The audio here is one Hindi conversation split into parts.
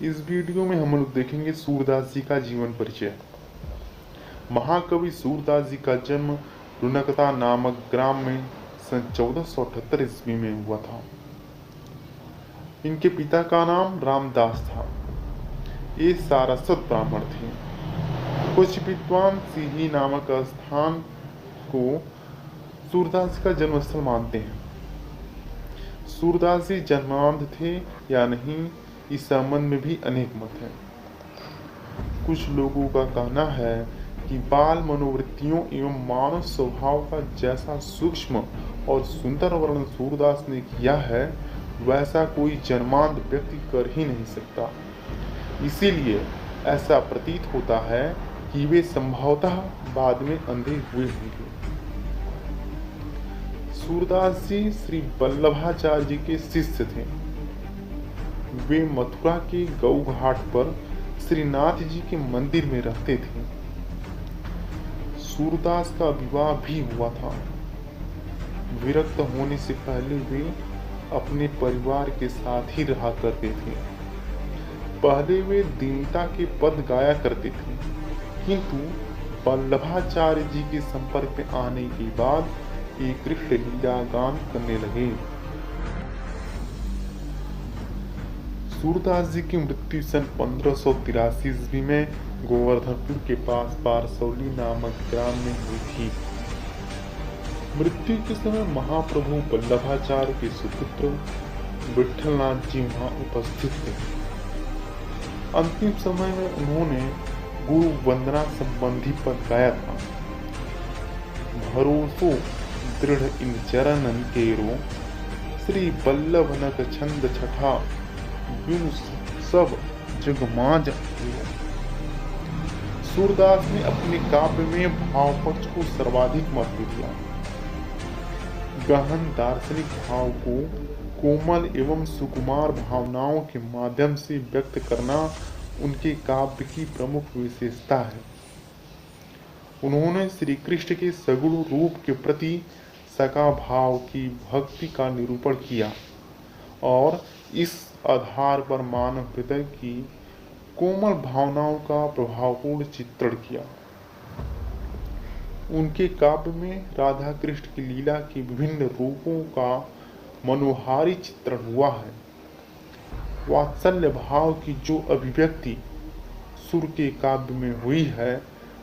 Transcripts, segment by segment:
इस वीडियो में हम लोग देखेंगे सूरदास जी का जीवन परिचय। महाकवि सूरदास जी का जन्म रुनकता नामक ग्राम में सन 1478 ईस्वी में हुआ था। इनके पिता का नाम रामदास था। ये सारस्वत ब्राह्मण थे। कुछ विद्वान सिही नामक स्थान को सूरदास जी का जन्मस्थल मानते हैं। सूरदास जी जन्मांध थे या नहीं, इस संबंध में भी अनेक मत हैं। कुछ लोगों का कहना है कि बाल मनोवृत्तियों एवं मानव स्वभाव का जैसा सूक्ष्म और सुंदर वर्णन सूरदास ने किया है, वैसा कोई जन्मांध व्यक्ति कर ही नहीं सकता। इसीलिए ऐसा प्रतीत होता है कि वे संभवतः बाद में अंधे हुए होंगे। सूरदास जी श्री वल्लभाचार्य जी के शिष्य थे। वे मथुरा के गौ घाट पर श्रीनाथ जी के मंदिर में रहते थे। सूरदास का विवाह भी हुआ था। विरक्त होने से पहले वे अपने परिवार के साथ ही रहा करते थे। पहले वे दीनता के पद गाया करते थे, किंतु वल्लभाचार्य जी के संपर्क में आने के बाद एक कृष्ण लीला गान करने लगे। सूरदास जी की मृत्यु सन 1583 ईस्वी में गोवर्धनपुर के पास पारसौली नामक ग्राम में हुई थी। मृत्यु के समय महाप्रभु वल्लभाचार्य के सुपुत्र विठलनाथ जी वहां उपस्थित थे। अंतिम समय में उन्होंने गुरु वंदना संबंधी पद गाया था। भरोसो दृढ़ इन चरणन केरो, श्री वल्लभ नक छंद छठा, बिनु सब जग माज। सूरदास ने अपने काव्य में भाव पक्ष को सर्वाधिक महत्व दिया। गहन दार्शनिक भाव को कोमल एवं सुकुमार भावनाओं के माध्यम से व्यक्त करना उनके काव्य की प्रमुख विशेषता है। उन्होंने श्री कृष्ण के सगुण रूप के प्रति सका भाव की भक्ति का निरूपण किया और इस आधार पर मानव हृदय की कोमल भावनाओं का प्रभावपूर्ण चित्रण किया। उनके काव्य में राधा कृष्ण की लीला के विभिन्न रूपों का मनोहारी चित्रण हुआ है। वात्सल्य भाव की जो अभिव्यक्ति सुर के काव्य में हुई है,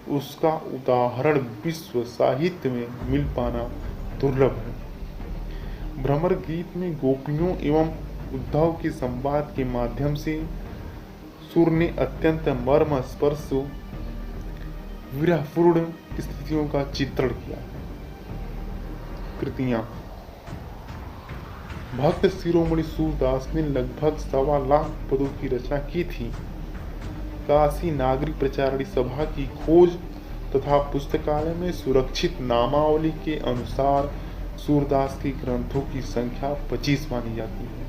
उसका उदाहरण विश्व साहित्य में मिल पाना दुर्लभ है। भ्रमर गीत में गोपियों एवं उद्धव के संवाद के माध्यम से सुर ने अत्यंत मर्म स्पर्श विरहपूर्ण स्थितियों का चित्रण किया। कृतियां। भक्त शिरोमणि सूरदास ने लगभग 1.25 लाख पदों की रचना की थी। काशी नागरिक प्रचारणी सभा की खोज तथा पुस्तकालय में सुरक्षित नामावली के अनुसार सूरदास के ग्रंथों की संख्या 25 मानी जाती है,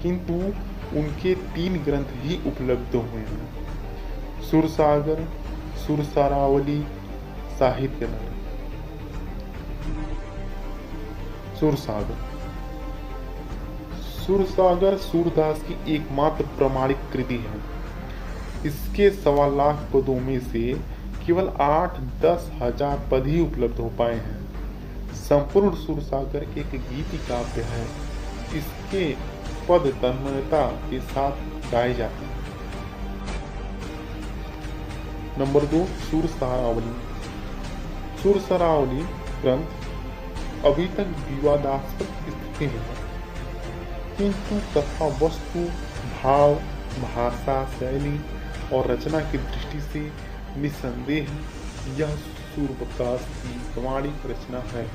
किंतु उनके 3 ग्रंथ ही उपलब्ध हुए हैं: सुरसागर, सुरसारावली, साहित्य लहरी। सुरसागर। सुरसागर सूरदास की एकमात्र प्रमाणिक कृति है। इसके 1.25 लाख पदों में से केवल 8-10 हजार पद ही उपलब्ध हो पाए हैं। संपूर्ण सुरसागर एक गीति काव्य है। इसके पद तन्मयता के साथ गाए जाते हैं। नंबर 2, सुरसारावली। सुरसारावली ग्रंथ अभी तक विवादास्पद स्थिति में है, किंतु कथा वस्तु, भाव, भाषा, शैली और रचना की दृष्टि से निसंदेह यह सूरदास की प्रमाणिक रचना है।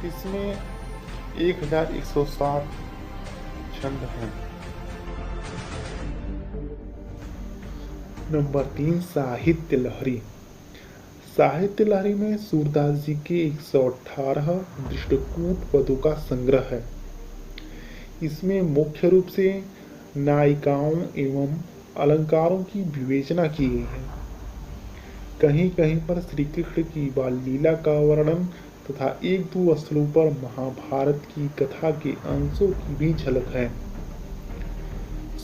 इसमें 1160 छंद हैं। नंबर 3, साहित्य लहरी। साहित्य लहरी में सूरदास जी के 118 दृष्टकूट पदों का संग्रह है। इसमें मुख्य रूप से नायिकाओं एवं अलंकारों की विवेचना की गई है। कहीं कहीं पर श्री कृष्ण की बाल लीला का वर्णन तथा 1-2 स्थलों पर महाभारत की कथा के अंशों की भी झलक है।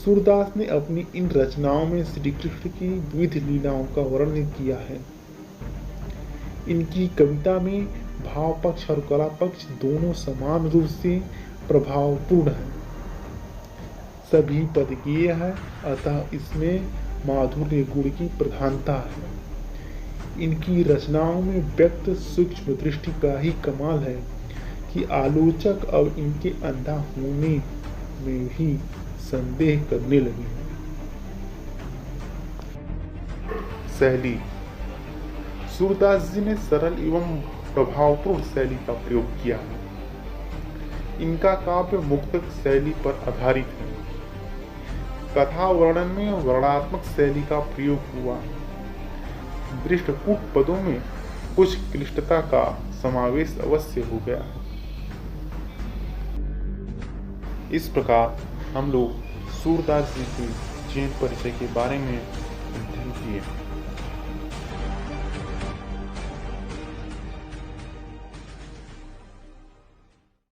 सूरदास ने अपनी इन रचनाओं में श्री कृष्ण की विविध लीलाओं का वर्णन किया है। इनकी कविता में भाव पक्ष और कला पक्ष दोनों समान रूप से प्रभावपूर्ण है। सभी पद गेय है, अतः इसमें माधुर्य गुण की प्रधानता है। इनकी रचनाओं में व्यक्त सूक्ष्म दृष्टि का ही कमाल है कि आलोचक अब इनके अंधा होने में भी संदेह करने लगे हैं। शैली। सूरदास जी ने सरल एवं प्रभावपूर्ण शैली का प्रयोग किया है। इनका काव्य मुक्तक शैली पर आधारित है। कथा वर्णन में वर्णात्मक शैली का प्रयोग हुआ है। दृष्टकूट पदों में कुछ क्लिष्टता का समावेश अवश्य हो गया है। इस प्रकार हम लोग सूरदास जी के जीवन परिचय के बारे में अध्ययन किए।